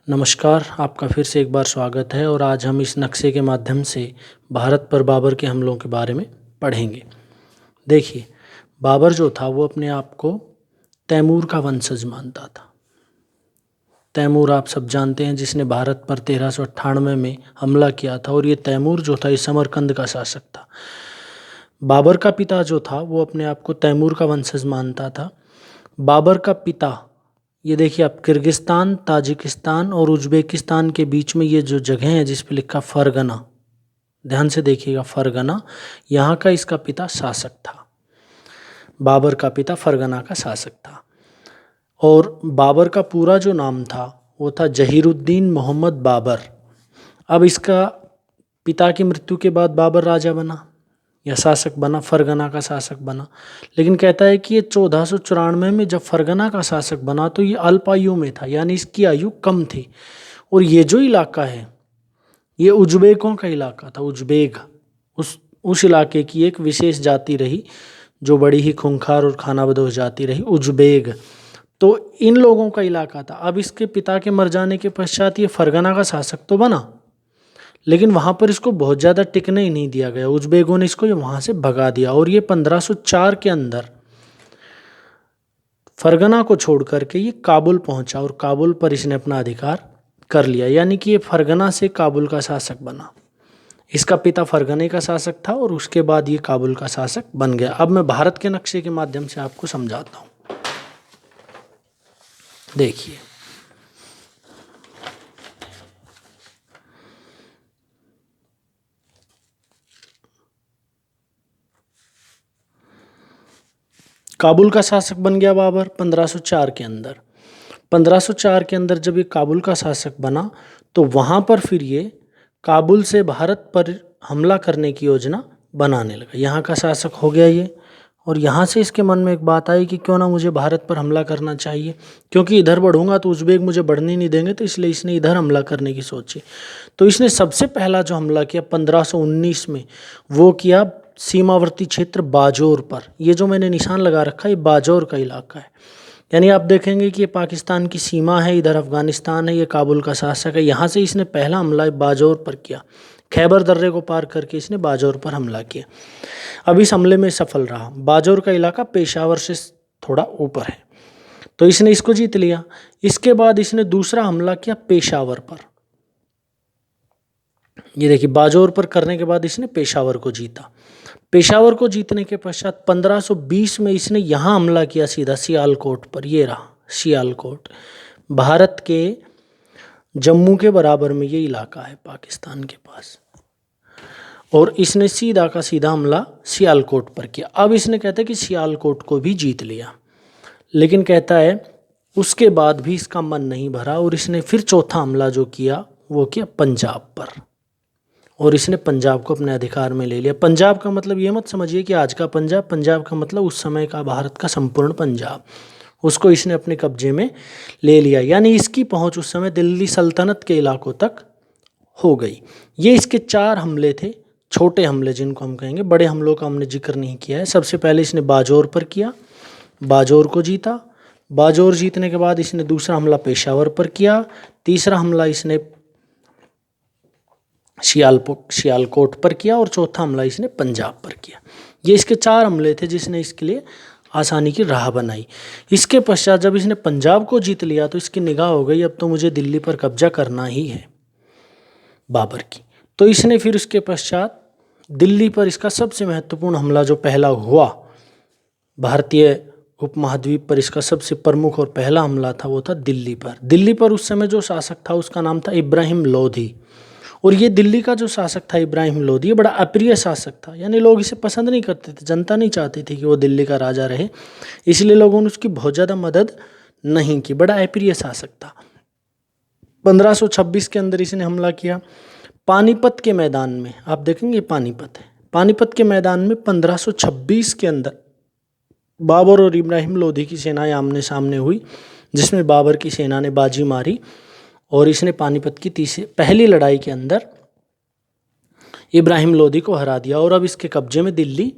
नमस्कार, आपका फिर से एक बार स्वागत है और आज हम इस नक्शे के माध्यम से भारत पर बाबर के हमलों के बारे में पढ़ेंगे। देखिए, बाबर जो था वो अपने आप को तैमूर का वंशज मानता था। तैमूर आप सब जानते हैं, जिसने भारत पर 1398 में हमला किया था और ये तैमूर जो था ये समरकंद का शासक था। बाबर का पिता जो था वो अपने आप को तैमूर का वंशज मानता था। बाबर का पिता, ये देखिए आप, किर्गिस्तान, ताजिकिस्तान और उज्बेकिस्तान के बीच में ये जो जगह है जिस पे लिखा फरगना, ध्यान से देखिएगा, फरगना, यहाँ का इसका पिता शासक था। बाबर का पिता फरगना का शासक था और बाबर का पूरा जो नाम था वो था जहीरुद्दीन मोहम्मद बाबर। अब इसका पिता की मृत्यु के बाद बाबर राजा बना या शासक बना, फरगना का शासक बना। लेकिन कहता है कि ये 1494 में जब फरगना का शासक बना तो ये अल्पायु में था, यानी इसकी आयु कम थी। और ये जो इलाका है ये उज्बेकों का इलाका था। उज्बेक उस इलाके की एक विशेष जाति रही जो बड़ी ही खूंखार और खानाबदोश जाति रही, उज्बेक। तो इन लोगों का इलाका था। अब इसके पिता के मर जाने के पश्चात ये फरगना का शासक तो बना, लेकिन वहाँ पर इसको बहुत ज़्यादा टिकने ही नहीं दिया गया। उज्बेकों ने इसको वहाँ से भगा दिया और ये 1504 के अंदर फरगना को छोड़ करके ये काबुल पहुँचा और काबुल पर इसने अपना अधिकार कर लिया, यानी कि ये फरगना से काबुल का शासक बना। इसका पिता फरगने का शासक था और उसके बाद ये काबुल का शासक बन गया। अब मैं भारत के नक्शे के माध्यम से आपको समझाता हूँ। देखिए, काबुल का शासक बन गया बाबर 1504 के अंदर। 1504 के अंदर जब ये काबुल का शासक बना तो वहाँ पर फिर ये काबुल से भारत पर हमला करने की योजना बनाने लगा। यहाँ का शासक हो गया ये, और यहाँ से इसके मन में एक बात आई कि क्यों ना मुझे भारत पर हमला करना चाहिए, क्योंकि इधर बढ़ूंगा तो उज्बेक मुझे बढ़ने नहीं देंगे, तो इसलिए इसने इधर हमला करने की सोची। तो इसने सबसे पहला जो हमला किया 1519 में, वो किया सीमावर्ती क्षेत्र बाजौर पर। ये जो मैंने निशान लगा रखा है ये बाजौर का इलाका है, यानी आप देखेंगे कि ये पाकिस्तान की सीमा है, इधर अफगानिस्तान है, ये काबुल का शासक है। यहाँ से इसने पहला हमला बाजौर पर किया। खैबर दर्रे को पार करके इसने बाजौर पर हमला किया। अब इस हमले में सफल रहा। बाजौर का इलाका पेशावर से थोड़ा ऊपर है, तो इसने इसको जीत लिया। इसके बाद इसने दूसरा हमला किया पेशावर पर। ये देखिए, बाजौर पर करने के बाद इसने पेशावर को जीता। पेशावर को जीतने के पश्चात 1520 में इसने यहाँ हमला किया सीधा सियालकोट पर। ये रहा सियालकोट, भारत के जम्मू के बराबर में ये इलाका है पाकिस्तान के पास, और इसने सीधा का सीधा हमला सियालकोट पर किया। अब इसने कहता है कि सियालकोट को भी जीत लिया, लेकिन कहता है उसके बाद भी इसका मन नहीं भरा और इसने फिर चौथा हमला जो किया वो किया पंजाब पर, और इसने पंजाब को अपने अधिकार में ले लिया। पंजाब का मतलब ये मत समझिए कि आज का पंजाब, पंजाब का मतलब उस समय का भारत का संपूर्ण पंजाब, उसको इसने अपने कब्जे में ले लिया। यानी इसकी पहुंच उस समय दिल्ली सल्तनत के इलाकों तक हो गई। ये इसके 4 हमले थे, छोटे हमले जिनको हम कहेंगे। बड़े हमलों का हमने जिक्र नहीं किया है। सबसे पहले इसने बाजौर पर किया, बाजौर को जीता। बाजौर जीतने के बाद इसने दूसरा हमला पेशावर पर किया, तीसरा हमला इसने सियालकोट पर किया, और चौथा हमला इसने पंजाब पर किया। ये इसके 4 हमले थे जिसने इसके लिए आसानी की राह बनाई। इसके पश्चात जब इसने पंजाब को जीत लिया तो इसकी निगाह हो गई अब तो मुझे दिल्ली पर कब्जा करना ही है बाबर की। तो इसने फिर उसके पश्चात दिल्ली पर इसका सबसे महत्वपूर्ण हमला जो पहला हुआ, भारतीय उपमहाद्वीप पर इसका सबसे प्रमुख और पहला हमला था, वो था दिल्ली पर। दिल्ली पर उस समय जो शासक था उसका नाम था इब्राहिम लोधी, और ये दिल्ली का जो शासक था इब्राहिम लोधी, ये बड़ा अप्रिय शासक था। यानी लोग इसे पसंद नहीं करते थे, जनता नहीं चाहती थी कि वो दिल्ली का राजा रहे, इसलिए लोगों ने उसकी बहुत ज़्यादा मदद नहीं की। बड़ा अप्रिय शासक था। 1526 के अंदर इसने हमला किया पानीपत के मैदान में। आप देखेंगे पानीपत है, पानीपत के मैदान में 1526 के अंदर बाबर और इब्राहिम लोधी की सेनाएं आमने सामने हुई, जिसमें बाबर की सेना ने बाजी मारी और इसने पानीपत की पहली लड़ाई के अंदर इब्राहिम लोधी को हरा दिया, और अब इसके कब्जे में दिल्ली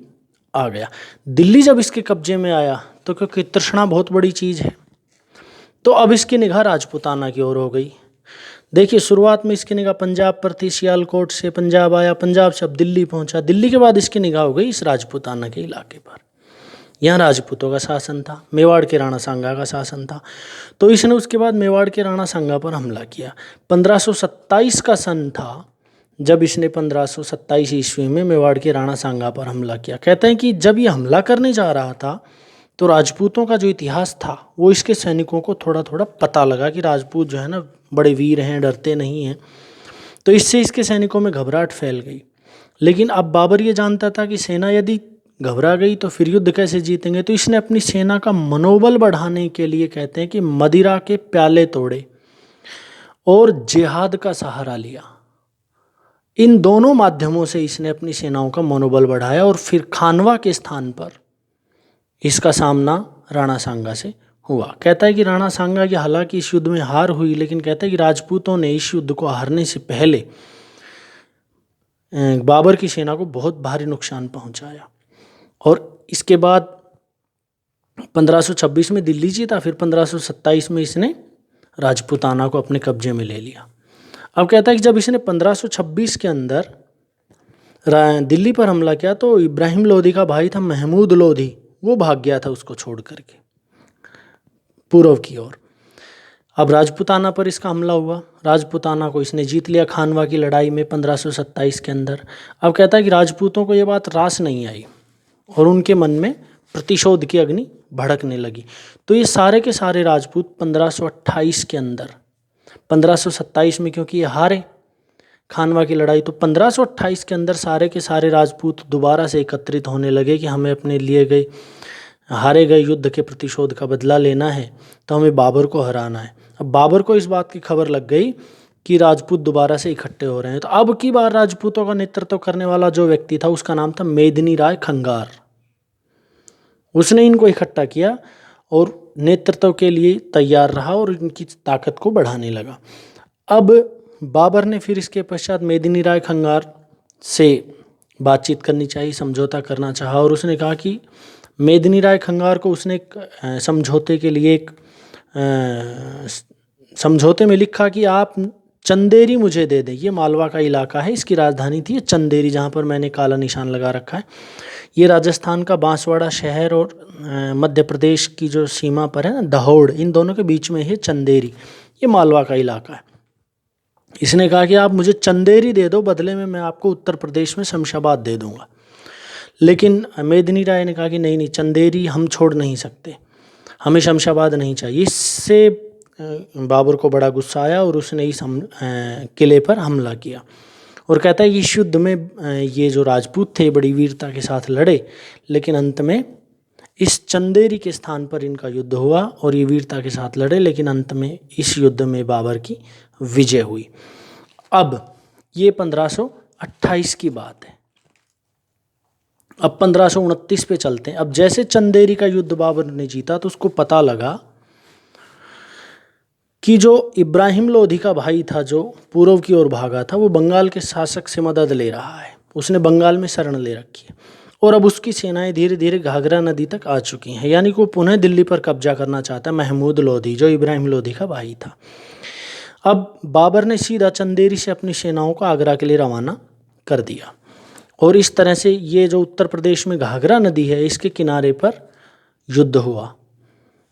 आ गया। दिल्ली जब इसके कब्जे में आया तो क्योंकि तृष्णा बहुत बड़ी चीज़ है, तो अब इसकी निगाह राजपूताना की ओर हो गई। देखिए शुरुआत में इसकी निगाह पंजाब पर थी, सियालकोट से पंजाब आया, पंजाब से अब दिल्ली पहुंचा, दिल्ली के बाद इसकी निगाह हो गई इस राजपूताना के इलाके पर। यहाँ राजपूतों का शासन था, मेवाड़ के राणा सांगा का शासन था। तो इसने उसके बाद मेवाड़ के राणा सांगा पर हमला किया। 1527 का सन था जब इसने 1527 ईस्वी में मेवाड़ के राणा सांगा पर हमला किया। कहते हैं कि जब ये हमला करने जा रहा था तो राजपूतों का जो इतिहास था वो इसके सैनिकों को थोड़ा थोड़ा पता लगा कि राजपूत जो है ना बड़े वीर हैं, डरते नहीं हैं। तो इससे इसके सैनिकों में घबराहट फैल गई। लेकिन अब बाबर ये जानता था कि सेना यदि घबरा गई तो फिर युद्ध कैसे जीतेंगे। तो इसने अपनी सेना का मनोबल बढ़ाने के लिए कहते हैं कि मदिरा के प्याले तोड़े और जिहाद का सहारा लिया। इन दोनों माध्यमों से इसने अपनी सेनाओं का मनोबल बढ़ाया और फिर खानवा के स्थान पर इसका सामना राणा सांगा से हुआ। कहता है कि राणा सांगा की हालांकि इस युद्ध में हार हुई, लेकिन कहता है कि राजपूतों ने इस युद्ध को हारने से पहले बाबर की सेना को बहुत भारी नुकसान पहुंचाया। और इसके बाद 1526 में दिल्ली जीता, फिर 1527 में इसने राजपूताना को अपने कब्जे में ले लिया। अब कहता है कि जब इसने 1526 के अंदर दिल्ली पर हमला किया तो इब्राहिम लोधी का भाई था महमूद लोधी, वो भाग गया था उसको छोड़ करके पूर्व की ओर। अब राजपूताना पर इसका हमला हुआ, राजपूताना को इसने जीत लिया खानवा की लड़ाई में 1527 के अंदर। अब कहता है कि राजपूतों को ये बात रास नहीं आई और उनके मन में प्रतिशोध की अग्नि भड़कने लगी। तो ये सारे के सारे राजपूत 1528 के अंदर, 1527 में क्योंकि ये हारे खानवा की लड़ाई, तो 1528 के अंदर सारे के सारे राजपूत दोबारा से एकत्रित होने लगे कि हमें अपने लिए गए हारे गए युद्ध के प्रतिशोध का बदला लेना है, तो हमें बाबर को हराना है। अब बाबर को इस बात की खबर लग गई कि राजपूत दोबारा से इकट्ठे हो रहे हैं। तो अब की बार राजपूतों का नेतृत्व करने वाला जो व्यक्ति था उसका नाम था मेदिनी राय खंगार। उसने इनको इकट्ठा किया और नेतृत्व के लिए तैयार रहा और इनकी ताकत को बढ़ाने लगा। अब बाबर ने फिर इसके पश्चात मेदिनी राय खंगार से बातचीत करनी चाहिए, समझौता करना चाहा और उसने कहा कि मेदिनी राय खंगार को उसने समझौते के लिए एक समझौते में लिखा कि आप चंदेरी मुझे दे दें। ये मालवा का इलाका है, इसकी राजधानी थी चंदेरी, जहाँ पर मैंने काला निशान लगा रखा है। ये राजस्थान का बांसवाड़ा शहर और मध्य प्रदेश की जो सीमा पर है ना दहोड़, इन दोनों के बीच में है चंदेरी, ये मालवा का इलाका है। इसने कहा कि आप मुझे चंदेरी दे दो, बदले में मैं आपको उत्तर प्रदेश में शमशाबाद दे दूंगा। लेकिन मेदिनी राय ने कहा कि नहीं, चंदेरी हम छोड़ नहीं सकते, हमें शमशाबाद नहीं चाहिए। इससे बाबर को बड़ा गुस्सा आया और उसने इस किले पर हमला किया और कहता है कि इस युद्ध में ये जो राजपूत थे बड़ी वीरता के साथ लड़े, लेकिन अंत में इस चंदेरी के स्थान पर इनका युद्ध हुआ और ये वीरता के साथ लड़े, लेकिन अंत में इस युद्ध में बाबर की विजय हुई। अब ये 1528 की बात है। अब 1529 पे चलते हैं। अब जैसे चंदेरी का युद्ध बाबर ने जीता तो उसको पता लगा कि जो इब्राहिम लोधी का भाई था जो पूर्व की ओर भागा था, वो बंगाल के शासक से मदद ले रहा है, उसने बंगाल में शरण ले रखी है और अब उसकी सेनाएं धीरे धीरे घाघरा नदी तक आ चुकी हैं, यानी कि वो पुनः दिल्ली पर कब्जा करना चाहता है महमूद लोधी जो इब्राहिम लोधी का भाई था। अब बाबर ने सीधा चंदेरी से अपनी सेनाओं को आगरा के लिए रवाना कर दिया और इस तरह से ये जो उत्तर प्रदेश में घाघरा नदी है इसके किनारे पर युद्ध हुआ।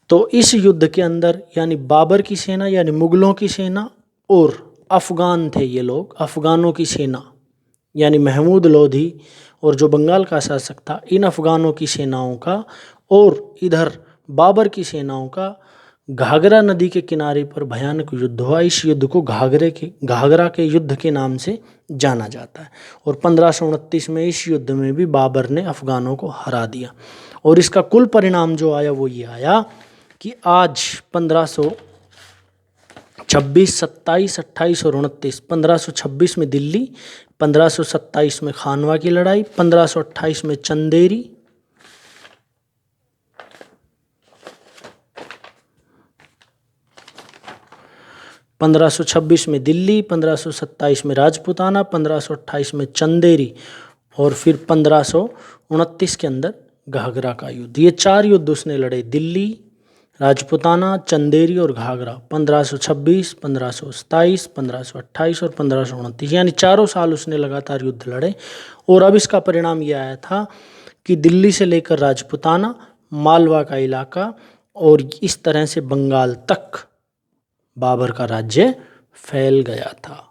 तो इस युद्ध के अंदर यानी बाबर की सेना यानी मुगलों की सेना और अफ़गान थे ये लोग, अफ़गानों की सेना यानी महमूद लोधी और जो बंगाल का शासक था, इन अफ़गानों की सेनाओं का और इधर बाबर की सेनाओं का घाघरा नदी के किनारे पर भयानक युद्ध हुआ। इस युद्ध को घाघरा के युद्ध के नाम से जाना जाता है और 1529 में इस युद्ध में भी बाबर ने अफ़गानों को हरा दिया और इसका कुल परिणाम जो आया वो ये आया कि आज 1526, 27, 28 और 29, 1526 में दिल्ली, 1527 में खानवा की लड़ाई, 1528 में चंदेरी, 1526 में दिल्ली, 1527 में राजपूताना, 1528 में चंदेरी और फिर 1529 के अंदर घाघरा का युद्ध। ये 4 युद्ध उसने लड़े, दिल्ली, राजपूताना, चंदेरी और घाघरा 1526, 1527, 1528 और 1529, यानी चारों साल उसने लगातार युद्ध लड़े। और अब इसका परिणाम यह आया था कि दिल्ली से लेकर राजपूताना, मालवा का इलाका और इस तरह से बंगाल तक बाबर का राज्य फैल गया था।